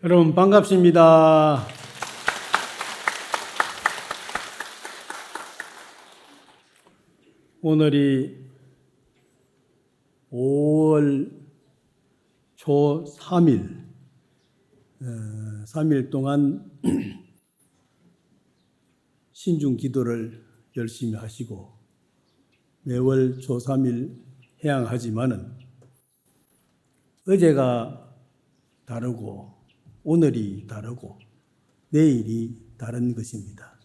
여러분 반갑습니다. 오늘이 5월 초 3일, 3일 동안 신중 기도를 열심히 하시고 매월 초 3일 해양하지만은 어제가 다르고 오늘이 다르고 내일이 다른 것입니다.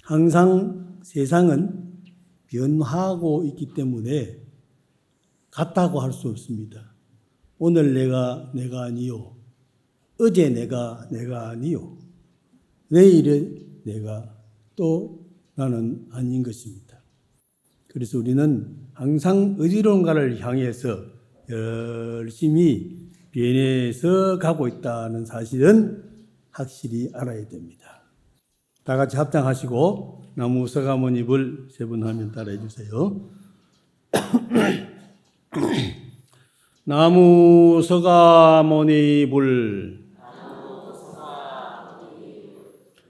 항상 세상은 변화하고 있기 때문에 같다고 할 수 없습니다. 오늘 내가 아니요. 어제 내가 아니요. 내일은 내가 또 나는 아닌 것입니다. 그래서 우리는 항상 어디론가를 향해서 열심히 변해서 가고 있다는 사실은 확실히 알아야 됩니다. 다 같이 합장하시고 나무 서가모니불 세 번 하면 따라해 주세요. 나무 서가모니불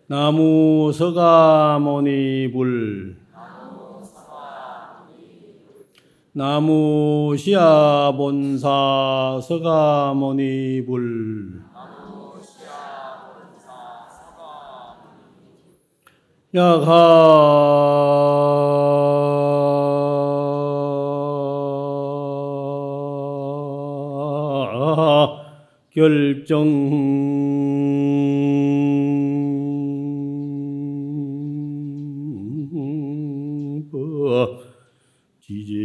나무 서가모니불 나무 시아본사 서가모니불 야하 결정 지제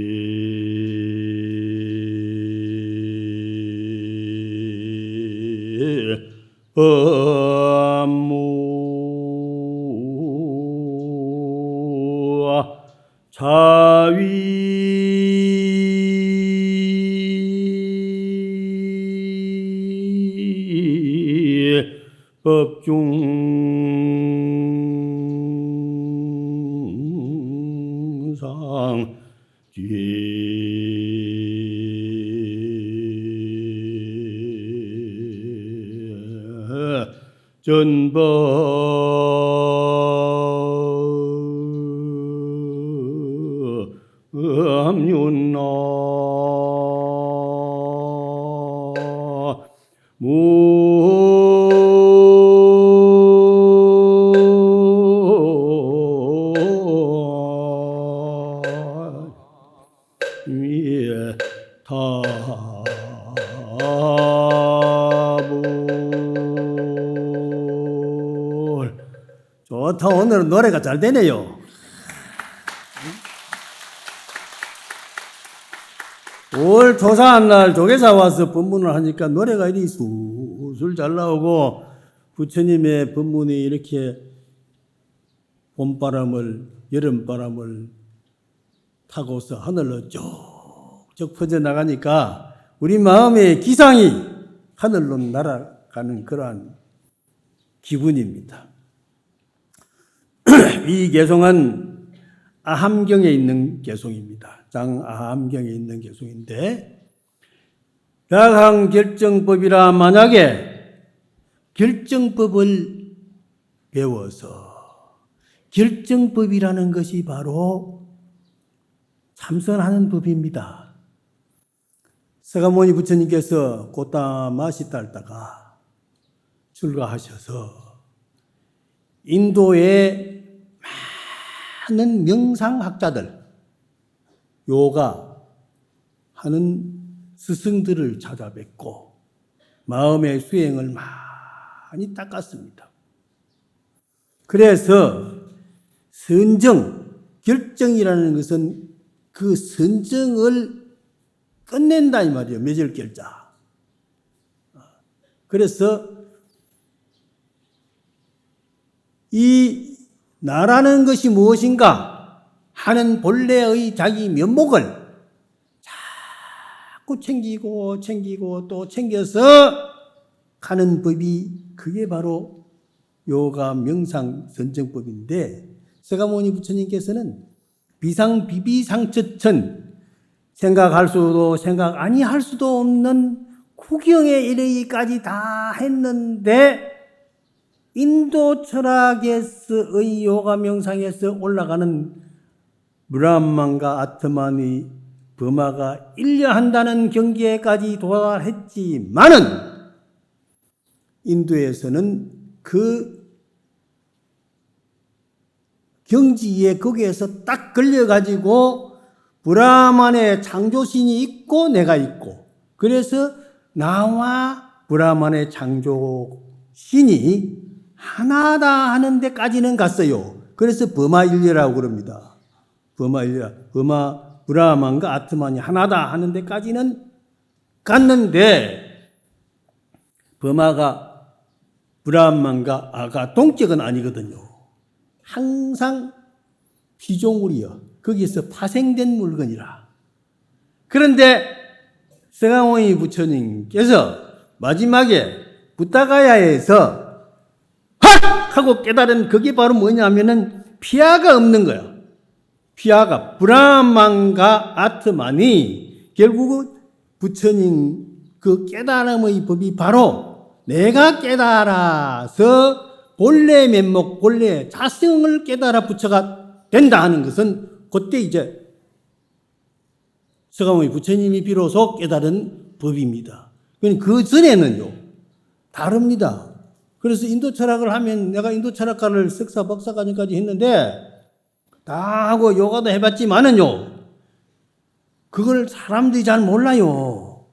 법무 자위 법중상 전법암윤나 위에 타불 좋다. 오늘은 노래가 잘 되네요. 올 조사한 날 조계사 와서 법문을 하니까 노래가 이리 술술 잘 나오고 부처님의 법문이 이렇게 봄바람을 여름바람을 타고서 하늘로 쭉쭉 퍼져나가니까 우리 마음의 기상이 하늘로 날아가는 그러한 기분입니다. 이 개송은 아함경에 있는 개송입니다. 장아함경에 있는 개송인데 약항결정법이라 만약에 결정법을 배워서 결정법이라는 것이 바로 참선하는 법입니다. 서가모니 부처님께서 고타마시 딸다가 출가하셔서 인도의 많은 명상학자들, 요가 하는 스승들을 찾아뵙고 마음의 수행을 많이 닦았습니다. 그래서 선정, 결정이라는 것은 그 선정을 끝낸다 이 말이에요. 매절결자. 그래서 이 나라는 것이 무엇인가 하는 본래의 자기 면목을 자꾸 챙기고 또 챙겨서 가는 법이 그게 바로 요가 명상 선정법인데 서가모니 부처님께서는 비상비비상처천 생각할 수도 생각 아니할 수도 없는 후경에 이르기까지 다 했는데 인도 철학에서의 요가 명상에서 올라가는 브라만과 아트만의 범아가 일려한다는 경계까지 도달했지만은 인도에서는 그 경지에 거기에서 딱 걸려가지고 브라만의 창조신이 있고 내가 있고, 그래서 나와 브라만의 창조신이 하나다 하는 데까지는 갔어요. 그래서 범아일려라고 그럽니다. 범아일려, 브라만과 아트만이 하나다 하는 데까지는 갔는데 범아가 브라만과 아가 동격은 아니거든요. 항상 피조물이요. 거기서 파생된 물건이라. 그런데 서강원이 부처님께서 마지막에 부타가야에서 헛! 하고 깨달은 그게 바로 뭐냐면은 피아가 없는 거야. 피아가, 브라만과 아트만이 결국은 부처님 그 깨달음의 법이 바로 내가 깨달아서 본래 면목, 본래 자성을 깨달아 부처가 된다 하는 것은 그때 이제 서가모니 부처님이 비로소 깨달은 법입니다. 그 전에는요, 다릅니다. 그래서 인도 철학을 하면 내가 인도 철학과를 석사, 박사과정까지 했는데 다 하고 요가도 해봤지만은요, 그걸 사람들이 잘 몰라요.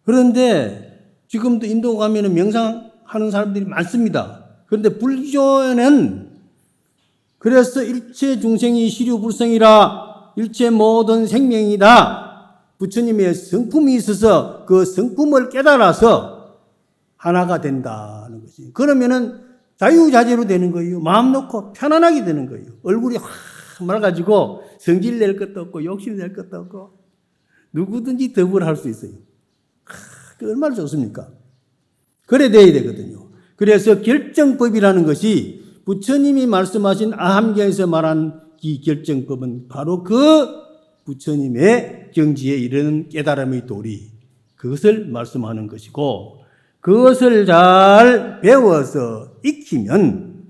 그런데 지금도 인도 가면은 명상하는 사람들이 많습니다. 그런데 불교는 그래서 일체 중생이 시류불성이라 일체 모든 생명이다. 부처님의 성품이 있어서 그 성품을 깨달아서 하나가 된다는 거지. 그러면은 자유자재로 되는 거예요. 마음 놓고 편안하게 되는 거예요. 얼굴이 확 말아가지고 성질 낼 것도 없고 욕심 낼 것도 없고 누구든지 덕을 할 수 있어요. 얼마나 좋습니까? 그래 돼야 되거든요. 그래서 결정법이라는 것이 부처님이 말씀하신 아함경에서 말한 이 결정법은 바로 그 부처님의 경지에 이르는 깨달음의 도리, 그것을 말씀하는 것이고, 그것을 잘 배워서 익히면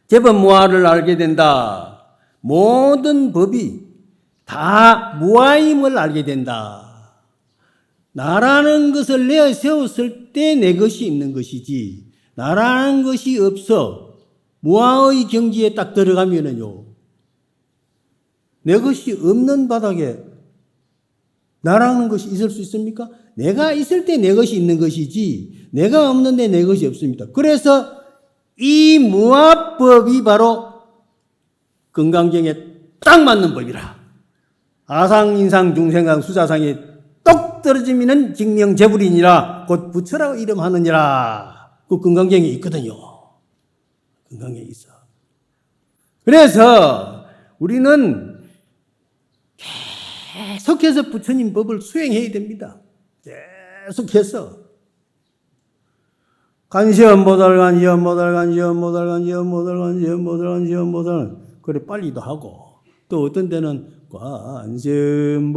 제법 무아를 알게 된다. 모든 법이 다 무아임을 알게 된다. 나라는 것을 내세웠을 때 내 것이 있는 것이지, 나라는 것이 없어 무아의 경지에 딱 들어가면은요, 내 것이 없는 바닥에 나라는 것이 있을 수 있습니까? 내가 있을 때 내 것이 있는 것이지 내가 없는데 내 것이 없습니다. 그래서 이 무아법이 바로 건강경에 딱 맞는 법이라. 아상, 인상, 중생강, 수자상에 똑 떨어지면은 직명재불이니라 곧 부처라고 이름하느니라. 그 건강경에 있거든요. 건강경에 있어. 그래서 우리는 계속해서 부처님 법을 수행해야 됩니다. 계속해서. 간시연보달, 간시연보달, 간시연보달, 간시연보달, 간시연보달, 간시연보달. 그래, 빨리도 하고. 또 어떤 데는 관세음보살,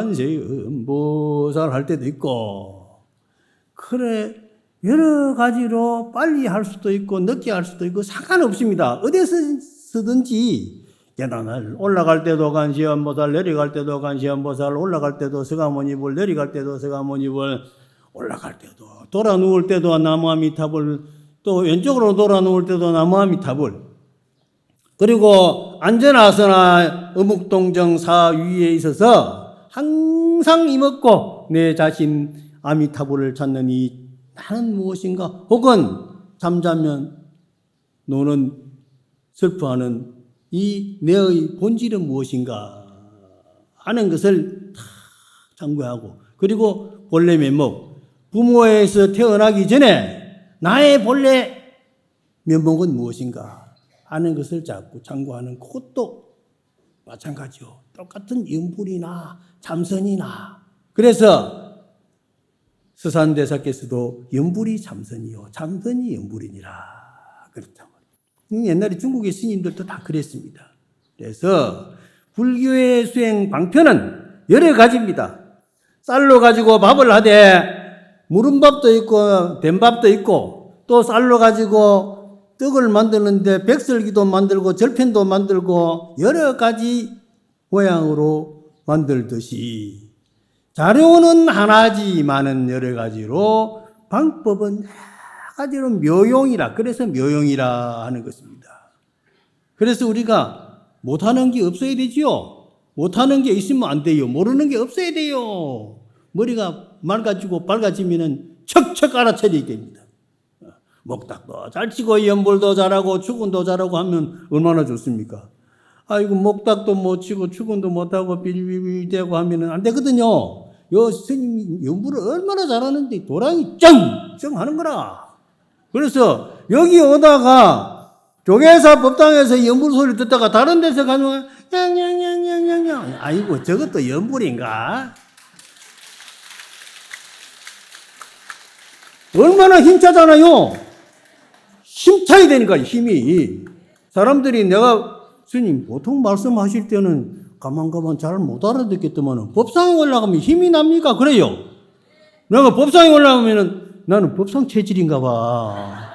관세음보살 할 때도 있고. 그래, 여러 가지로 빨리 할 수도 있고, 늦게 할 수도 있고, 상관없습니다. 어디서든지. 계단을 올라갈 때도 관세음보살, 내려갈 때도 관세음보살, 올라갈 때도 서가모니불, 내려갈 때도 서가모니불, 올라갈 때도, 돌아 누울 때도 나무아미타불, 또 왼쪽으로 돌아 누울 때도 나무아미타불. 그리고 안전아서나 어묵동정 사위에 있어서 항상 이먹고 내 자신 아미타불을 찾는 이 나는 무엇인가, 혹은 잠자면 노는 슬퍼하는 이 내의 본질은 무엇인가 하는 것을 다 참고하고, 그리고 본래 면목, 부모에서 태어나기 전에 나의 본래 면목은 무엇인가 하는 것을 자꾸 참고하는 그것도 마찬가지요. 똑같은 염불이나 참선이나. 그래서 서산대사께서도 염불이 참선이요, 참선이 염불이니라 그렇다고. 옛날에 중국의 스님들도 다 그랬습니다. 그래서 불교의 수행 방편은 여러 가지입니다. 쌀로 가지고 밥을 하되 무른 밥도 있고 된 밥도 있고 또 쌀로 가지고 떡을 만드는데 백설기도 만들고 절편도 만들고 여러 가지 모양으로 만들듯이 자료는 하나지만은 여러 가지로 방법은 여러 가지로 묘용이라, 그래서 묘용이라 하는 것입니다. 그래서 우리가 못하는 게 없어야 되지요. 못하는 게 있으면 안 돼요. 모르는 게 없어야 돼요. 머리가 맑아지고 밝아지면은 척척 알아차려야 됩니다. 목탁도 잘 치고 연불도 잘하고 축은도 잘하고 하면 얼마나 좋습니까? 아이고 목탁도 못 치고 축은도 못하고 빌빌대고 하면은 안 되거든요. 요 스님이 연불을 얼마나 잘하는데 도랑이 쩡쩡 하는 거라. 그래서 여기 오다가 조계사 법당에서 연불 소리 듣다가 다른 데서 가면 냥냥냥냥냥냥 아이고 저것도 연불인가? 얼마나 힘차잖아요. 힘차야 되니까 힘이. 사람들이 내가 스님 보통 말씀하실 때는 가만 잘 못 알아듣겠더만 법상에 올라가면 힘이 납니까? 그래요. 내가 법상에 올라가면 나는 법상 체질인가 봐.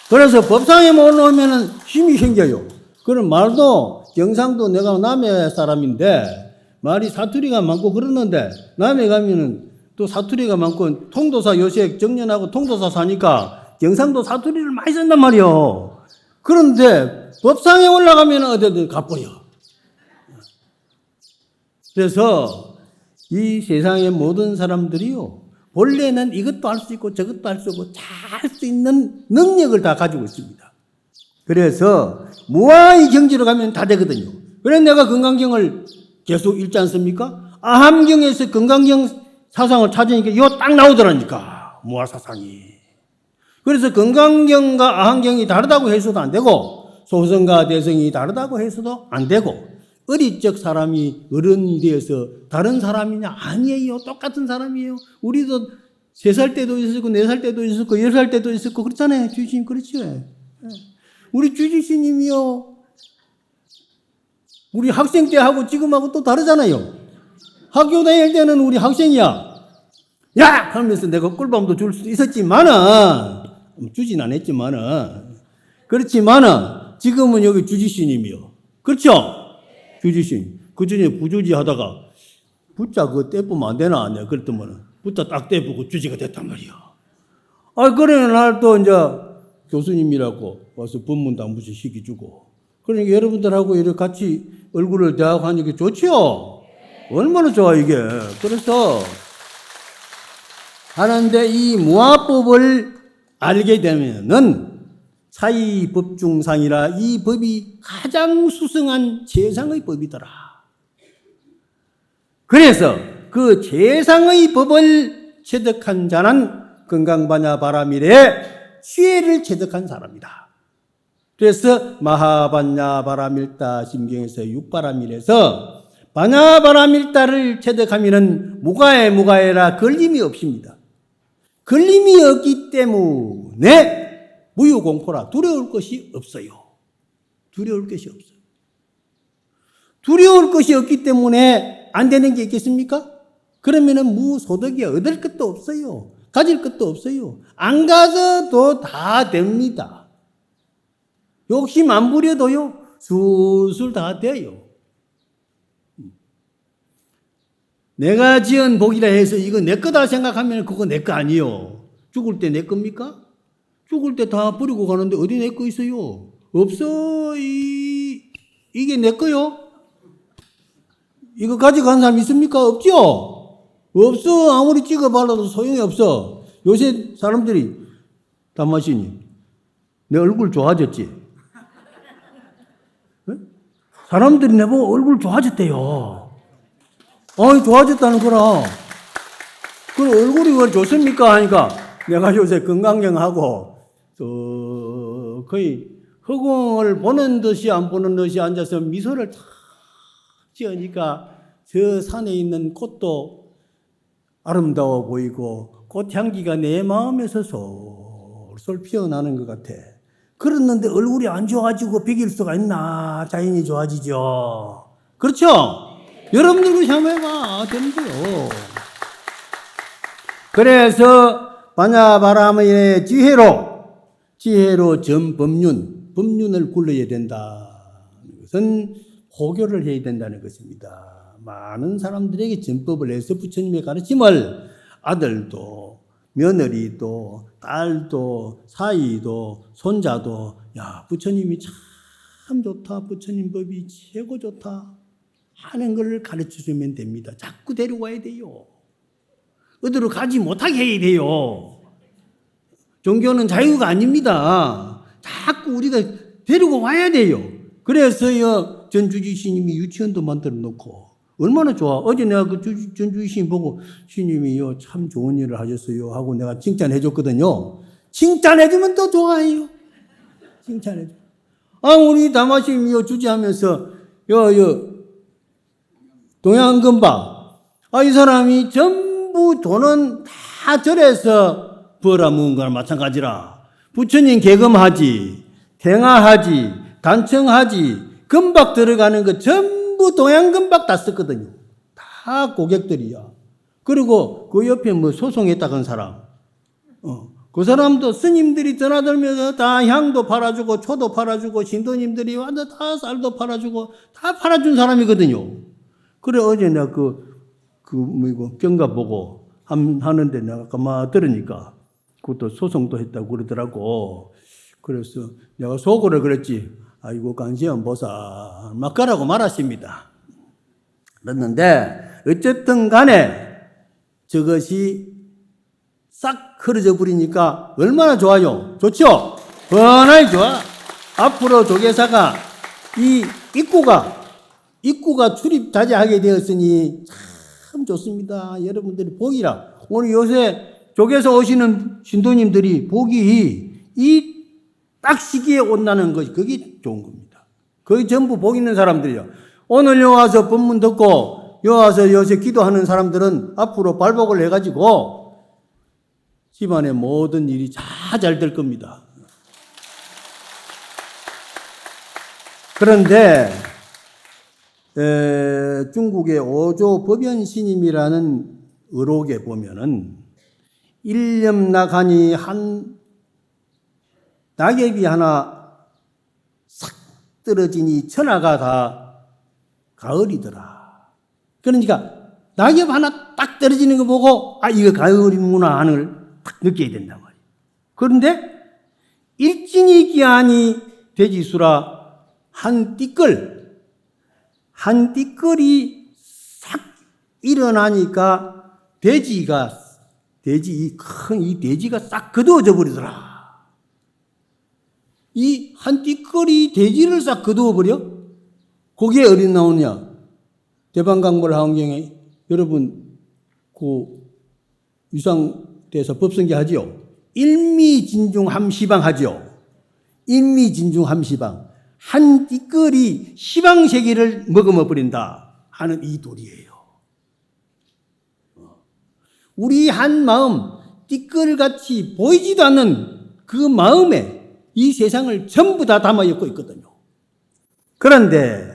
그래서 법상에 올라오면 힘이 생겨요. 그런 말도 경상도 내가 남해 사람인데 말이 사투리가 많고 그러는데 남해 가면은 또 사투리가 많고 통도사 요새 정년하고 통도사 사니까 경상도 사투리를 많이 쓴단 말이요. 그런데 법상에 올라가면 어디든 가버려. 그래서 이 세상의 모든 사람들이요. 본래는 이것도 할 수 있고 저것도 할 수 있고 잘 할 수 있는 능력을 다 가지고 있습니다. 그래서 무아의 경지로 가면 다 되거든요. 그래서 내가 건강경을 계속 읽지 않습니까? 아함경에서 건강경 사상을 찾으니까 이거 딱 나오더라니까. 무아 사상이. 그래서 건강경과 아함경이 다르다고 해서도 안 되고 소성과 대성이 다르다고 해서도 안 되고 어릴 적 사람이 어른이 되어서 다른 사람이냐? 아니에요. 똑같은 사람이에요. 우리도 3살 때도 있었고 4살 때도 있었고 10살 때도 있었고 그렇잖아요. 주지스님 그렇죠. 우리 주지스님이요. 우리 학생 때하고 지금하고 또 다르잖아요. 학교 다닐 때는 우리 학생이야. 야! 하면서 내가 꿀밤도 줄 수도 있었지만은 주진 않았지만은 그렇지만은 지금은 여기 주지스님이요. 그렇죠? 주지스님. 그 전에 부주지 하다가 붙자 그거 떼보면 안 되나? 내가 그랬더만은 붙자 딱 떼보고 주지가 됐단 말이야. 아, 그래 날 또 이제 교수님이라고 와서 법문당부시 시켜주고. 그러니까 여러분들하고 이렇게 같이 얼굴을 대하고 하니까 좋지요? 얼마나 좋아, 이게. 그래서 하는데 이 무아법을 알게 되면은 사이법중상이라 이 법이 가장 수승한 최상의 법이더라. 그래서 그 최상의 법을 체득한 자는 건강반야 바라밀의 시혜를 체득한 사람이다. 그래서 마하반야 바라밀다 심경에서 육바라밀에서 반야 바라밀다를 체득하면은 무가해라 걸림이 없습니다. 걸림이 없기 때문에 무유공포라 두려울 것이 없어요. 두려울 것이 없어요. 두려울 것이 없기 때문에 안 되는 게 있겠습니까? 그러면은 무소득이 얻을 것도 없어요. 가질 것도 없어요. 안 가져도 다 됩니다. 욕심 안 부려도요. 술술 다 돼요. 내가 지은 복이라 해서 이거 내 거다 생각하면 그거 내 거 아니요. 죽을 때 내 겁니까? 죽을 때 다 버리고 가는데 어디 내 거 있어요? 없어. 이게 내 거요? 이거 가져간 사람 있습니까? 없죠? 없어. 아무리 찍어 발라도 소용이 없어. 요새 사람들이 담마시님 내 얼굴 좋아졌지? 네? 사람들이 내보고 얼굴 좋아졌대요. 좋아졌다는 거라. 그럼 얼굴이 왜 좋습니까? 하니까 내가 요새 건강경하고 거의 허공을 보는 듯이 안 보는 듯이 앉아서 미소를 탁 지으니까 저 산에 있는 꽃도 아름다워 보이고 꽃향기가 내 마음에서 솔솔 피어나는 것 같아. 그랬는데 얼굴이 안 좋아지고 비길 수가 있나? 자연이 좋아지죠. 그렇죠? 여러분들도 한번 해봐. 되는데요. 그래서 반야바람의 지혜로 법륜을 굴러야 된다. 그것은 호교를 해야 된다는 것입니다. 많은 사람들에게 전법을 해서 부처님의 가르침을 아들도 며느리도 딸도 사이도 손자도 야 부처님이 참 좋다. 부처님 법이 최고 좋다. 하는 걸 가르쳐주면 됩니다. 자꾸 데려와야 돼요. 어디로 가지 못하게 해야 돼요. 종교는 자유가 아닙니다. 자꾸 우리가 데리고 와야 돼요. 그래서요 전주지 스님이 유치원도 만들어 놓고 얼마나 좋아. 어제 내가 그 전주지 스님 보고 스님이요 참 좋은 일을 하셨어요 하고 내가 칭찬해 줬거든요. 칭찬해 주면 또 좋아해요. 칭찬해 줘. 우리 다마스님이요 주지하면서 동양금방 이 사람이 전부 돈은 다 절에서 벌어모은 거랑 마찬가지라. 부처님 개금하지, 탱화하지, 단청하지, 금박 들어가는 거 전부 동양금박 다 썼거든요. 다 고객들이야. 그리고 그 옆에 뭐 소송했다간 사람, 그 사람도 스님들이 전화들면서 다 향도 팔아주고, 초도 팔아주고, 신도님들이 와서 다 쌀도 팔아주고, 다 팔아준 사람이거든요. 그래, 어제 내가 경가 보고 하는데 내가 가만 들으니까 그것도 소송도 했다고 그러더라고. 그래서 내가 속으로 그랬지. 아이고, 간시현 보사. 막 가라고 말았습니다. 그랬는데, 어쨌든 간에 저것이 싹 흐려져 버리니까 얼마나 좋아요? 좋죠? 번하게 좋아. 앞으로 조계사가 이 입구가 출입 자제하게 되었으니 참 좋습니다. 여러분들이 복이라. 오늘 요새 조계사 오시는 신도님들이 복이 이 딱 시기에 온다는 것이 그게 좋은 겁니다. 거의 전부 복 있는 사람들이요. 오늘 여 와서 법문 듣고 여 와서 요새 기도하는 사람들은 앞으로 발복을 해가지고 집안의 모든 일이 다 잘 될 겁니다. 그런데 중국의 오조 법연 스님이라는 의록에 보면은 일념나가니 한 낙엽이 하나 싹 떨어지니 천하가 다 가을이더라. 그러니까 낙엽 하나 딱 떨어지는 거 보고 이거 가을이구나 하는 걸 딱 느껴야 된단 말이에요. 그런데 일진이 기한이 돼지수라 한 띠끌이 싹 일어나니까 큰 이 돼지가 싹 거두어져 버리더라. 이 한 띠끌이 돼지를 싹 거두어버려? 거기에 어디 나오느냐? 대방강벌하원경에 여러분 유상대에서 법성기 하지요? 일미진중함시방 하죠? 일미진중함시방. 한 띠끌이 시방세계를 머금어버린다 하는 이 도리예요. 우리 한 마음, 띠끌같이 보이지도 않는 그 마음에 이 세상을 전부 다 담아 엮고 있거든요. 그런데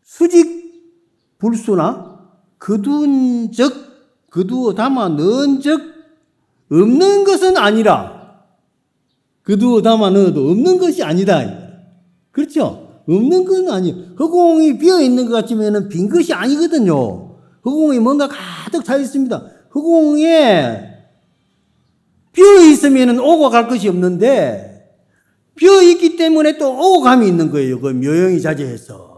수직 불수나 거두어 담아 넣은 적 없는 것은 아니라 거두어 담아 넣어도 없는 것이 아니다. 그렇죠? 없는 건 아니에요. 허공이 비어있는 것 같으면 빈 것이 아니거든요. 허공에 뭔가 가득 차 있습니다. 허공에 비어있으면 오고 갈 것이 없는데 비어있기 때문에 또 오고 감이 있는 거예요. 그 묘영이 자제해서.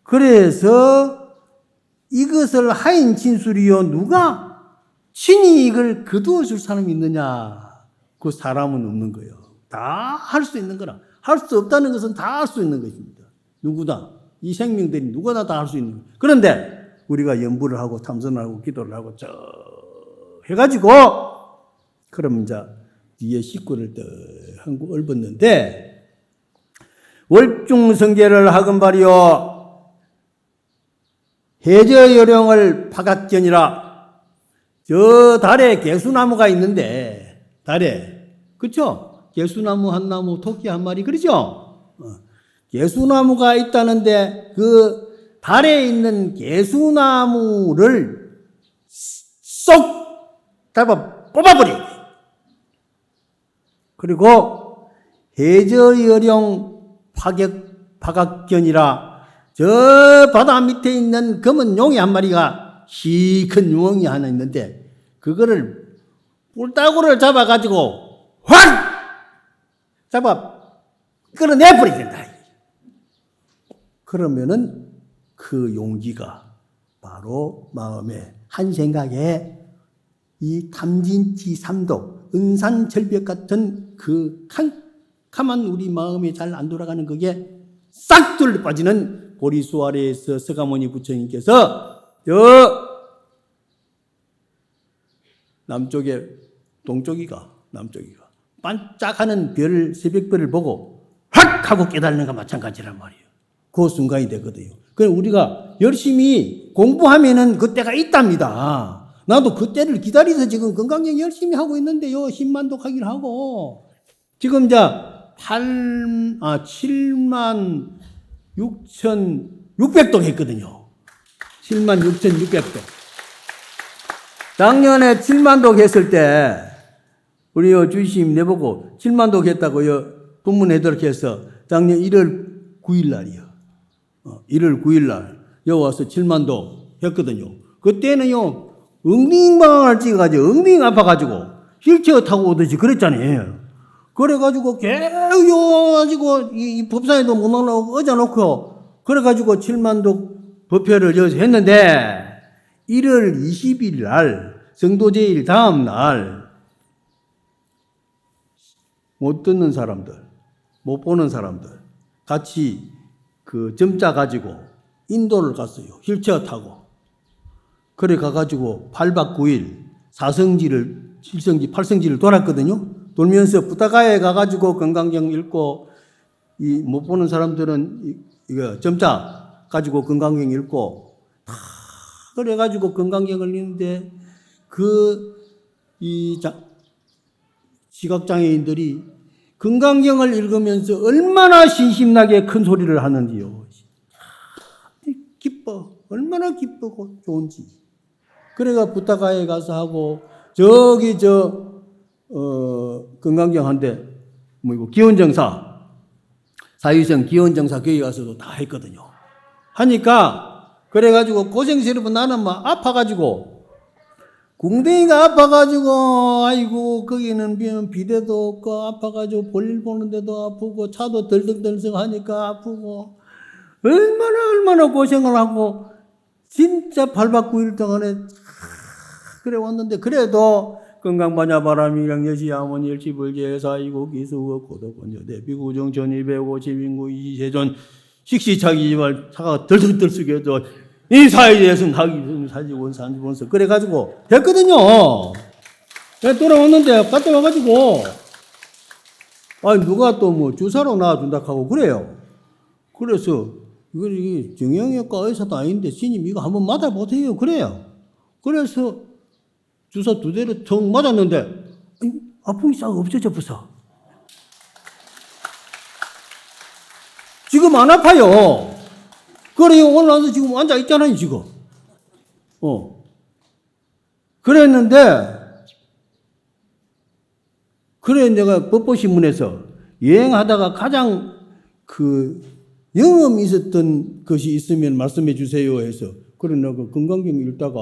그래서 이것을 하인 진술이요. 누가 친히 이걸 거두어 줄 사람이 있느냐? 그 사람은 없는 거예요. 다 할 수 있는 거라. 할 수 없다는 것은 다 할 수 있는 것입니다. 누구다. 이 생명들이 누구나 다 할 수 있는 거예요. 그런데 우리가 연부를 하고 탐선을 하고 기도를 하고 해가지고 그럼 이제 뒤에 식구를 한국 얽었는데 월중성계를 하건발이요 해저요령을 파각견이라 저 달에 개수나무가 있는데 달에 그렇죠? 개수나무 한 나무 토끼 한 마리 그러죠? 개수나무가 있다는데 그 달에 있는 개수나무를 쏙 잡아 뽑아버려요. 그리고 해저여령 파각견이라 저 바다 밑에 있는 검은 용이 한 마리가 큰 용이 하나 있는데 그거를 뿔따구를 잡아가지고 확 잡아 끌어내버려야 된다. 그러면은 그 용기가 바로 마음에 한 생각에 이 탐진치 삼독, 은산절벽 같은 그 캄캄한 우리 마음에 잘 안 돌아가는 그게 싹 둘러 빠지는 보리수 아래에서 서가모니 부처님께서 저 동쪽이가 반짝하는 별, 새벽별을 보고 확 하고 깨달는 것과 마찬가지란 말이에요. 그 순간이 되거든요. 그럼 우리가 열심히 공부하면은 그때가 있답니다. 나도 그때를 기다려서 지금 건강경 열심히 하고 있는데요. 10만독 하기를 하고. 지금 이제 7만 6,600독 했거든요. 7만 6,600독. 작년에 7만독 했을 때, 우리 주심 내보고 7만독 했다고 본문에 들어서 작년 1월 9일 날이요. 1월 9일 날, 여기 와서 7만독 했거든요. 그때는요, 엉덩방을 찍어가지고, 엉덩이 아파가지고, 휠체어 타고 오듯이 그랬잖아요. 그래가지고, 깨워가지고, 이 법사에도 못 나가고, 어져놓고, 그래가지고 7만독 법회를 여기서 했는데, 1월 20일 날, 성도제일 다음 날, 못 듣는 사람들, 못 보는 사람들, 같이 그 점자 가지고 인도를 갔어요. 휠체어 타고. 그래 가가지고 8박 9일 4성지를 7성지 8성지를 돌았거든요. 돌면서 부타가에 가가지고 건강경 읽고 이 못 보는 사람들은 이거 점자 가지고 건강경 읽고 다 그래가지고 건강경을 읽는데 이 시각장애인들이 건강경을 읽으면서 얼마나 신심나게 큰 소리를 하는지요. 기뻐. 얼마나 기쁘고 좋은지. 그래가 부타가에 가서 하고, 저기, 건강경한데, 기원정사, 사유성 기원정사 교회 가서도 다 했거든요. 하니까, 그래가지고 고생스러워 나는 막 아파가지고, 궁뎅이가 아파가지고, 아이고, 거기는 비대도 없고, 아파가지고 볼일 보는데도 아프고, 차도 덜덜덜썩 하니까 아프고, 얼마나 고생을 하고, 진짜 8박 9일 동안에, 그래 왔는데, 그래도, 건강반야바람이랑 여시야몬 일치불제사이고 기수고 고독권여대 비구정 1250인구 이세존 식시차기지말 차가 덜덜덜썩해도 이 사회에 대해서는 하기 사지원 산지원서 그래가지고 됐거든요. 돌아왔는데 갔다 와가지고 누가 또 주사로 놔준다 하고 그래요. 그래서 이게 정형외과 의사도 아닌데 스님 이거 한번 맞아보세요. 그래요. 그래서 주사 2대를 턱 맞았는데 아픔이 싹 없어져 버서 지금 안 아파요. 그래요. 오늘 와서 지금 앉아 있잖아요, 지금. 그랬는데, 그래, 내가 법보신문에서 여행하다가 가장 영험이 있었던 것이 있으면 말씀해 주세요 해서, 그래, 내가 건강경 읽다가,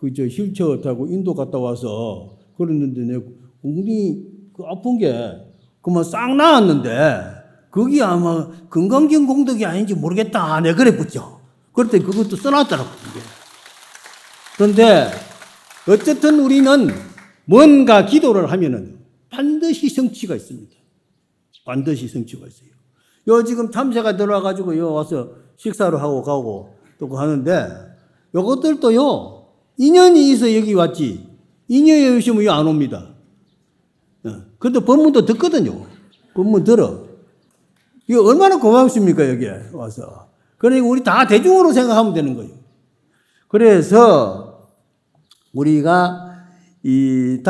휠체어 타고 인도 갔다 와서, 그랬는데, 내가 엉덩이 아픈 게, 그만 싹 나았는데, 그게 아마 건강경 공덕이 아닌지 모르겠다. 내가 그래 붙죠. 그럴 때 그것도 써놨더라고. 그런데 어쨌든 우리는 뭔가 기도를 하면은 반드시 성취가 있습니다. 반드시 성취가 있어요. 지금 참새가 들어와가지고 와서 식사를 하고 가고 또 하는데 요것들도요, 인연이 있어 여기 왔지. 인연이 없으면 안 옵니다. 근데 법문도 듣거든요. 법문 들어. 이거 얼마나 고맙습니까, 여기에 와서. 그러니까 우리 다 대중으로 생각하면 되는 거예요. 그래서 우리가 이제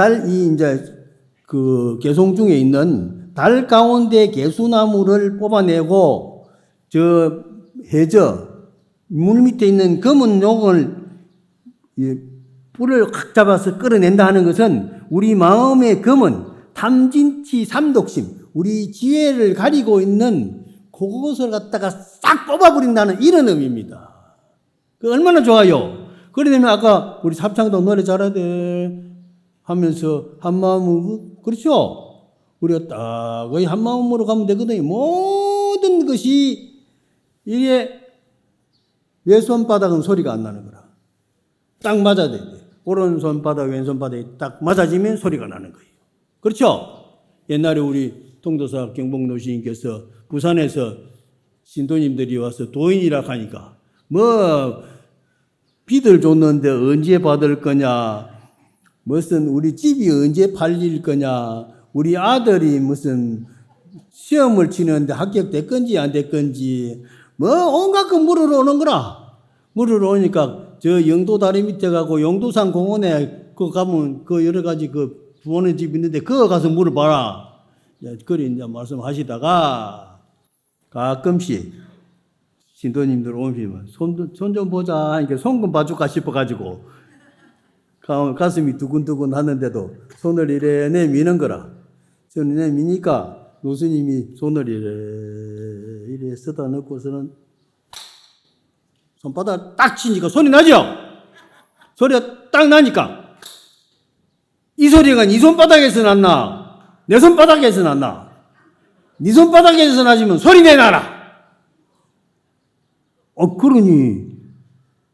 개송 중에 있는 달 가운데 개수나무를 뽑아내고 저 해저 물 밑에 있는 검은 용을 뿔을 확 잡아서 끌어낸다 하는 것은 우리 마음의 검은 탐진치 삼독심, 우리 지혜를 가리고 있는 그것을 갖다가 싹 뽑아버린다는 이런 의미입니다. 그 얼마나 좋아요. 그러려면 아까 우리 합창도 노래 잘해야 돼 하면서 한마음으로, 그렇죠? 우리가 딱 거의 한마음으로 가면 되거든요. 모든 것이 이게 왼손바닥은 소리가 안 나는 거라. 딱 맞아야 돼. 오른손바닥, 왼손바닥이 딱 맞아지면 소리가 나는 거예요. 그렇죠? 옛날에 우리 통도사 경복노 시인께서 부산에서 신도님들이 와서 도인이라 하니까 뭐 빚을 줬는데 언제 받을 거냐, 무슨 우리 집이 언제 팔릴 거냐, 우리 아들이 무슨 시험을 치는데 합격됐건지 안 됐건지 뭐 온갖 거 물으러 오는 거라. 물으러 오니까 저 영도 다리 밑에 가고 영도산 공원에 그 가면 그 여러 가지 그 부모님 집 있는데 그거 가서 물어봐라. 그리 이제 말씀하시다가 가끔씩 신도님들 오시면 손 좀 보자 하니까 손 좀 봐줄까 싶어가지고 가슴이 두근두근 하는데도 손을 이래 내미는 거라. 손을 내미니까 노스님이 손을 이래 쓰다 넣고서는 손바닥 딱 치니까 소리 나죠? 소리가 딱 나니까 이 소리가 네 손바닥에서 났나? 내 손바닥에서 났나? 네 손바닥에서 나지면 소리 내놔라. 그러니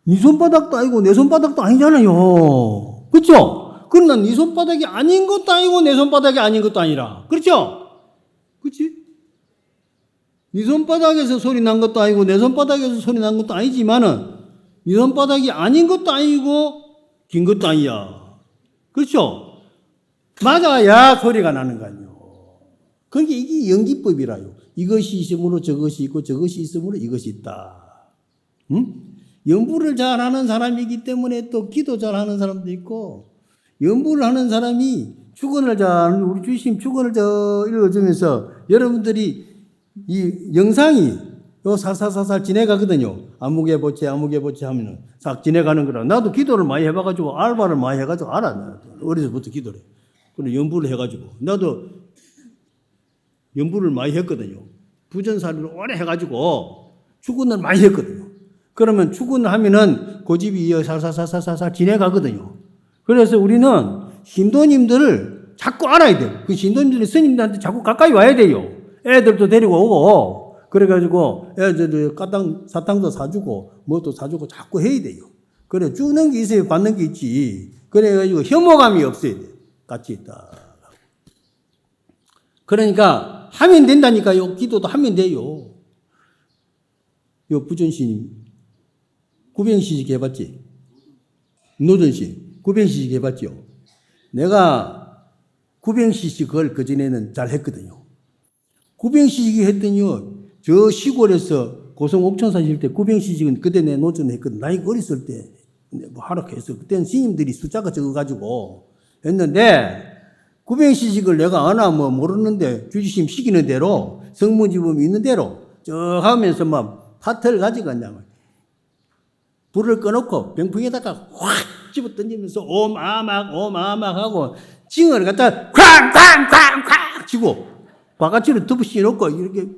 네 손바닥도 아니고 내 손바닥도 아니잖아요. 그렇죠? 그러나 네 손바닥이 아닌 것도 아니고 내 손바닥이 아닌 것도 아니라. 그렇죠? 그렇지? 네 손바닥에서 소리 난 것도 아니고 내 손바닥에서 소리 난 것도 아니지만은 네 손바닥이 아닌 것도 아니고 긴 것도 아니야. 그렇죠? 맞아야 소리가 나는 거 아니에요. 그러니까 이게 연기법이라요. 이것이 있으므로 저것이 있고 저것이 있으므로 이것이 있다. 연부를 잘하는 사람이기 때문에 또 기도 잘하는 사람도 있고, 연부를 하는 사람이 축원을 잘, 우리 주심 축원을 읽어주면서 여러분들이 이 영상이 요 살살살살 지내가거든요. 아무개 보채 하면은 싹 지내가는 거라. 나도 기도를 많이 해봐가지고 알바를 많이 해가지고 알아. 어려서부터 기도를 해. 그리고 연부를 해가지고 나도 연부를 많이 했거든요. 부전살이를 오래 해가지고 축원을 많이 했거든요. 그러면 축원을 하면은 고집이 살살살살살 지내가거든요. 그래서 우리는 신도님들을 자꾸 알아야 돼요. 그 신도님들이 스님들한테 자꾸 가까이 와야 돼요. 애들도 데리고 오고, 그래가지고 애들도 사탕도 사주고, 뭐도 사주고 자꾸 해야 돼요. 그래, 주는 게 있어야 받는 게 있지. 그래가지고 혐오감이 없어야 돼. 같이 있다. 그러니까 하면 된다니까요. 기도도 하면 돼요. 요 부전신 구병시식 해봤지? 노전식 구병시식 해봤죠? 내가 구병시식을 그전에는 잘 했거든요. 구병시식이 했더니요, 저 시골에서 고성 옥천 사실 때 구병시식은 그때 내 노전 했거든. 나이가 어렸을 때 뭐 하락했어. 그때는 스님들이 숫자가 적어가지고 했는데, 구병시식을 내가 아나 뭐 모르는데 주지심 시키는 대로 성문지범이 있는 대로 쭉 하면서 막 파트를 가져갔냐. 불을 꺼놓고 병풍에다가 확 집어 던지면서 오마막 하고 징을 갖다 쾅쾅쾅쾅 치고 바깥으로 덮으시 놓고 이렇게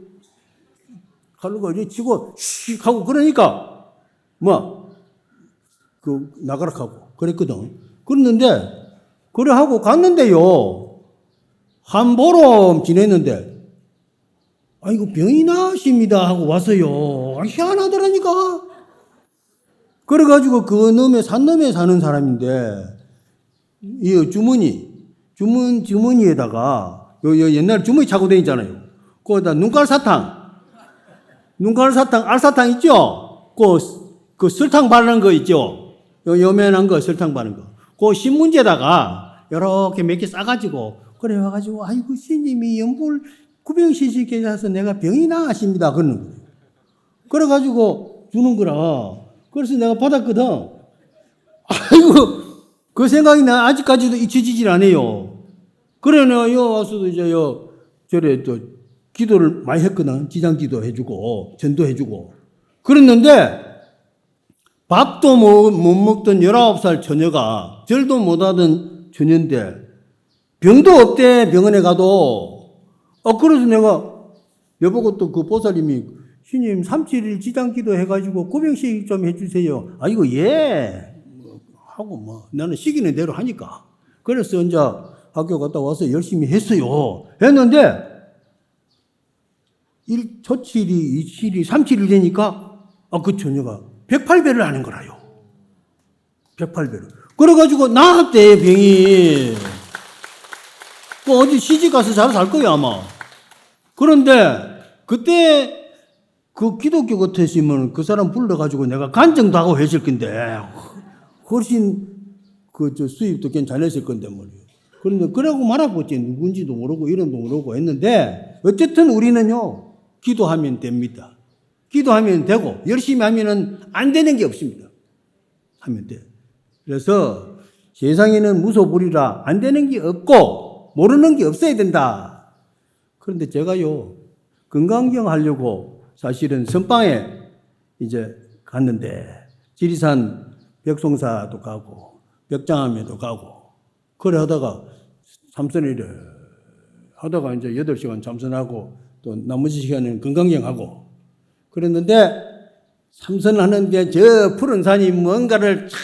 칼로 이렇게 치고 씩 하고 그러니까 나가라 하고 그랬거든. 그랬는데 그래 하고 갔는데요. 한 보름 지냈는데 이거 병이 나십니다 하고 왔어요. 희한하더라니까. 그래가지고 그 산넘에 사는 사람인데, 이 주머니에다가, 옛날에 주머니 차고 다니잖아요. 거기다 눈깔 사탕, 알사탕 있죠? 그 설탕 바르는 거 있죠? 요면한 거, 설탕 바르는 거. 그 신문지에다가 이렇게 몇 개 싸가지고, 그래 와가지고, 아이고, 스님이 연불 구병시식에 가서 내가 병이 나십니다. 그러는 거예요. 그래가지고 주는 거라. 그래서 내가 받았거든. 아이고, 그 생각이 나 아직까지도 잊혀지질 않아요. 그래, 내가 여 와서도 이제 절에 또 기도를 많이 했거든. 지장기도 해주고, 전도해주고. 그랬는데, 밥도 못 먹던 19살 처녀가 절도 못하던 처녀인데, 병도 없대, 병원에 가도. 그래서 내가, 여보고 또 그 보살님이, 신님 37일 지장기도 해가지고 구병식 좀 해주세요. 이거 예. 하고 나는 시키는 대로 하니까. 그래서 이제 학교 갔다 와서 열심히 했어요. 했는데, 초칠이, 2칠이, 3칠이 되니까, 그 처녀가 108배를 하는 거라요. 108배를. 그래가지고 나았대, 병이. 어디 시집 가서 잘 살 거야, 아마. 그런데, 그때, 그 기독교 같으시면 그 사람 불러가지고 내가 간증도 하고 했을 건데, 훨씬, 수입도 괜찮았을 건데, 말이에요. 그런데, 그러고 말하고 있지. 누군지도 모르고, 이름도 모르고 했는데, 어쨌든 우리는요, 기도하면 됩니다. 기도하면 되고, 열심히 하면은 안 되는 게 없습니다. 하면 돼. 그래서 세상에는 무소불위라 안 되는 게 없고, 모르는 게 없어야 된다. 그런데 제가요, 건강경 하려고 사실은 선방에 이제 갔는데, 지리산 벽송사도 가고, 벽장암에도 가고, 그래 하다가 참선을 하다가 이제 8시간 참선하고, 또 나머지 시간은 건강경하고 그랬는데 참선하는데 저 푸른 산이 뭔가를 쫙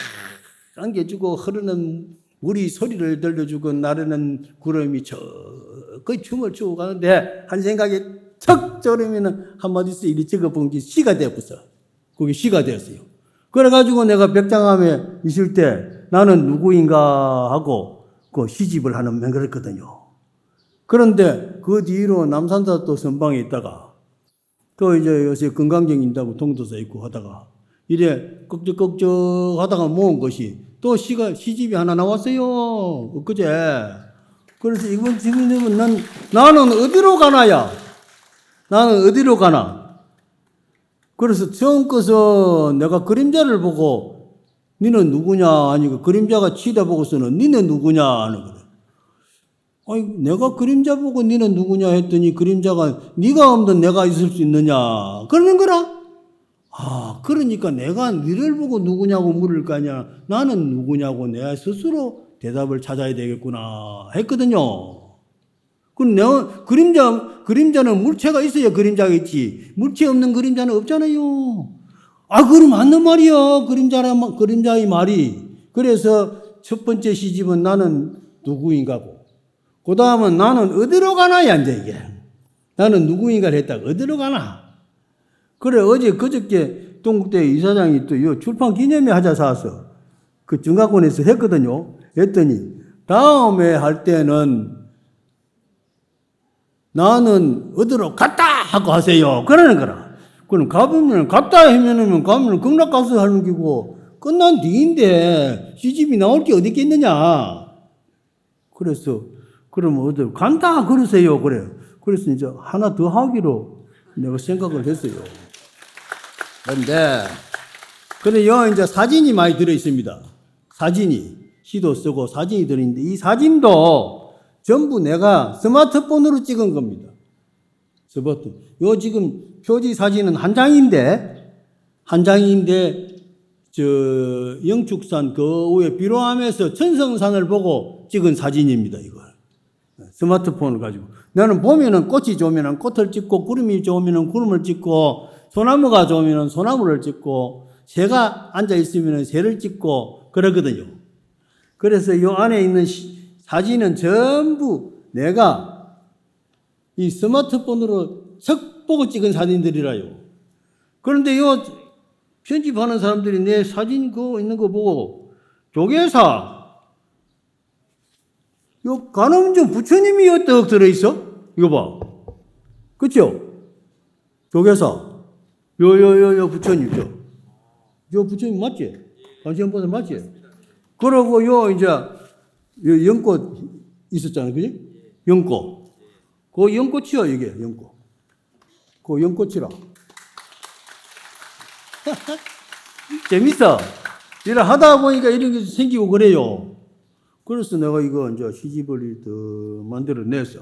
안겨주고 흐르는 물이 소리를 들려주고 나르는 구름이 저 거의 춤을 추고 가는데 한 생각에 척 저러면은 한마디씩 이리 적어본 게 시가 되었어. 그게 시가 되었어요. 그래가지고 내가 벽장암에 있을 때 나는 누구인가 하고 그 시집을 하는 맹그랬거든요. 그런데 그 뒤로 남산사 또 선방에 있다가 또 이제 요새 건강경 인다고 동도사 있고 하다가 이래 꺽적꺽적 하다가 모은 것이 또 시집이 하나 나왔어요. 엊그제. 그래서 이번 질문이면 나는 어디로 가나야? 나는 어디로 가나? 그래서 처음 거서 내가 그림자를 보고 니는 누구냐? 아니 그 그림자가 치다보고서는 니는 누구냐? 하는 거래. 내가 그림자 보고 니는 누구냐 했더니 그림자가 네가 없는 내가 있을 수 있느냐 그러는 거라. 그러니까 내가 니를 보고 누구냐고 물을 거 아니야. 나는 누구냐고 내가 스스로 대답을 찾아야 되겠구나 했거든요. 그럼 내가 그림자는 물체가 있어야 그림자가 있지. 물체 없는 그림자는 없잖아요. 그럼 맞는 말이야. 그림자의 말이. 그래서 첫 번째 시집은 나는 누구인가고. 그 다음은 나는 어디로 가나야, 이제 이게. 나는 누구인가를 했다가 어디로 가나. 그래, 그저께 동국대 이사장이 또 요 출판 기념회 하자 사서 그 정가권에서 했거든요. 했더니 다음에 할 때는 나는 어디로 갔다 하고 하세요. 그러는 거라. 그럼 갔다 하면은 가면 극락가서 하는 기고 끝난 뒤인데 시집이 나올 게 어디 있겠느냐. 그래서 그러면 어디 간다 그러세요. 그래요. 그래서 이제 하나 더 하기로 내가 생각을 했어요. 그런데 여기 이제 사진이 많이 들어 있습니다. 사진이 시도 쓰고 사진이 들어 있는데 이 사진도 전부 내가 스마트폰으로 찍은 겁니다. 스마트폰. 요 지금 표지 사진은 한 장인데 영축산 그 위에 비로함에서 천성산을 보고 찍은 사진입니다. 이걸. 스마트폰을 가지고. 나는 보면은 꽃이 좋으면은 꽃을 찍고, 구름이 좋으면은 구름을 찍고, 소나무가 좋으면은 소나무를 찍고, 새가 앉아있으면은 새를 찍고, 그러거든요. 그래서 이 안에 있는 사진은 전부 내가 이 스마트폰으로 석 보고 찍은 사진들이라요. 그런데 요 편집하는 사람들이 내 사진 그거 있는 거 보고, 조계사, 요 간음정 부처님이 어떻게 들어있어? 이거 봐. 그쵸? 조계사. 요 부처님, 요 부처님 맞지? 관세음보살 맞지? 그러고 이제, 연꽃 있었잖아. 그지? 연꽃. 그 연꽃이야, 이게, 연꽃. 그 연꽃이라. 재밌어. 이래 하다 보니까 이런 게 생기고 그래요. 그래서 내가 이거 이제 시집을 더 만들어내서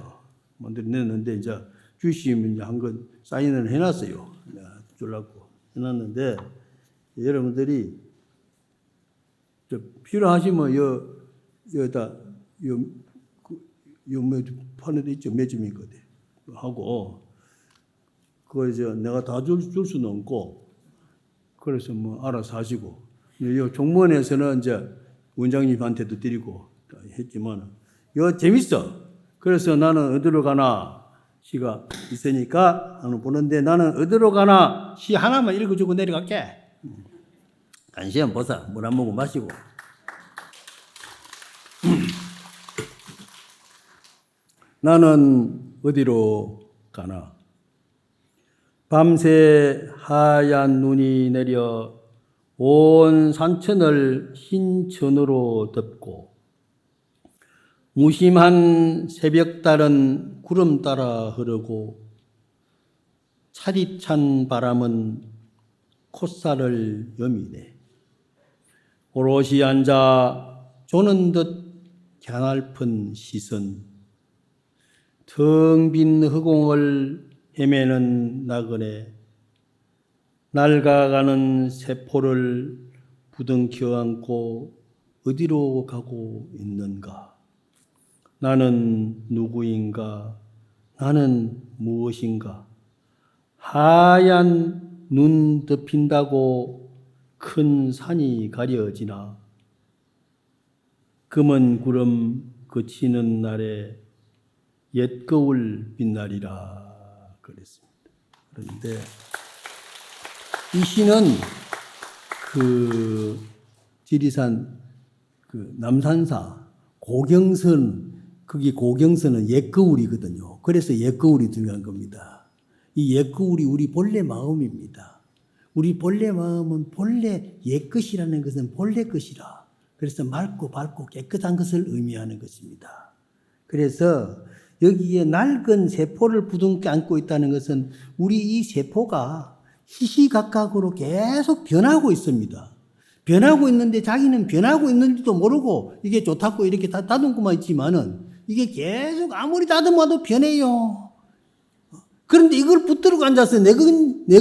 만들어냈는데 이제 주시면 이제 한 건 사인을 해놨어요. 주려고 해놨는데 여러분들이 필요하시면 여기다 요 파는 데 있죠. 몇 점이거든 하고 그거 이제 내가 다 줄 수는 없고 그래서 뭐 알아서 하시고 요 종문에서는 이제 원장님한테도 드리고 했지만 요 재밌어. 그래서 나는 어디로 가나 시가 있으니까 나는 보는데 나는 어디로 가나 시 하나만 읽어주고 내려갈게. 간시 한번 보자. 물 한 모금 마시고. 나는 어디로 가나 밤새 하얀 눈이 내려 온 산천을 흰 천으로 덮고 무심한 새벽달은 구름 따라 흐르고 차디찬 바람은 콧살을 여미네. 오롯이 앉아 조는 듯 갸날픈 시선 텅 빈 허공을 헤매는 나그네 낡아가는 세포를 부둥켜 안고 어디로 가고 있는가? 나는 누구인가? 나는 무엇인가? 하얀 눈 덮인다고 큰 산이 가려지나? 검은 구름 그치는 날에 옛 거울 빛나리라 그랬습니다. 그런데 이 시는 그 지리산 그 남산사 고경선 거기 고경선은 옛 거울이거든요. 그래서 옛 거울이 중요한 겁니다. 이 옛 거울이 우리 본래 마음입니다. 우리 본래 마음은 본래 옛 것이라는 것은 본래 것이라. 그래서 맑고 밝고 깨끗한 것을 의미하는 것입니다. 그래서 여기에 낡은 세포를 부둥켜 안고 있다는 것은 우리 이 세포가 시시각각으로 계속 변하고 있습니다. 변하고 있는데 자기는 변하고 있는지도 모르고 이게 좋다고 이렇게 다듬고만 있지만은 이게 계속 아무리 다듬어도 변해요. 그런데 이걸 붙들고 앉아서 내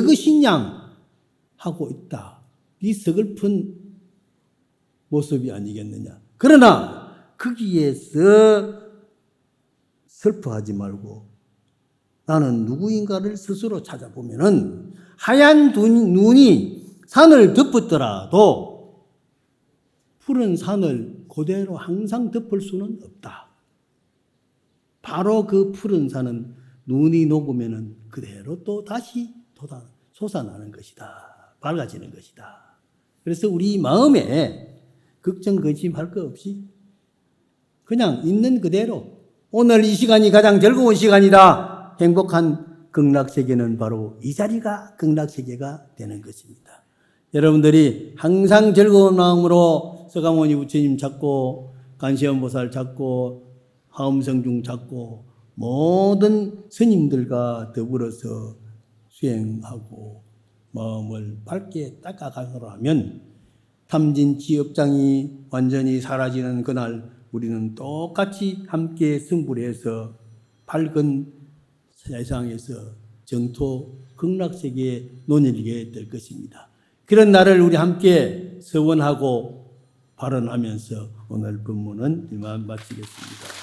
것이냐 하고 있다. 이 서글픈 모습이 아니겠느냐. 그러나 거기에서 슬퍼하지 말고 나는 누구인가를 스스로 찾아보면은 하얀 눈이 산을 덮었더라도 푸른 산을 그대로 항상 덮을 수는 없다. 바로 그 푸른 산은 눈이 녹으면은 그대로 또 다시 솟아나는 것이다. 밝아지는 것이다. 그래서 우리 마음에 걱정, 근심할 거 없이 그냥 있는 그대로 오늘 이 시간이 가장 즐거운 시간이다. 행복한 극락세계는 바로 이 자리가 극락세계가 되는 것입니다. 여러분들이 항상 즐거운 마음으로 서가모니 부처님 찾고 간시연보살 찾고 화엄성중 찾고 모든 스님들과 더불어서 수행하고 마음을 밝게 닦아가노라 하면 탐진치업장이 완전히 사라지는 그날 우리는 똑같이 함께 승부를 해서 밝은 세상에서 정토 극락세계에 논일게 될 것입니다. 그런 날을 우리 함께 서원하고 발언하면서 오늘 법문은 이만 마치겠습니다.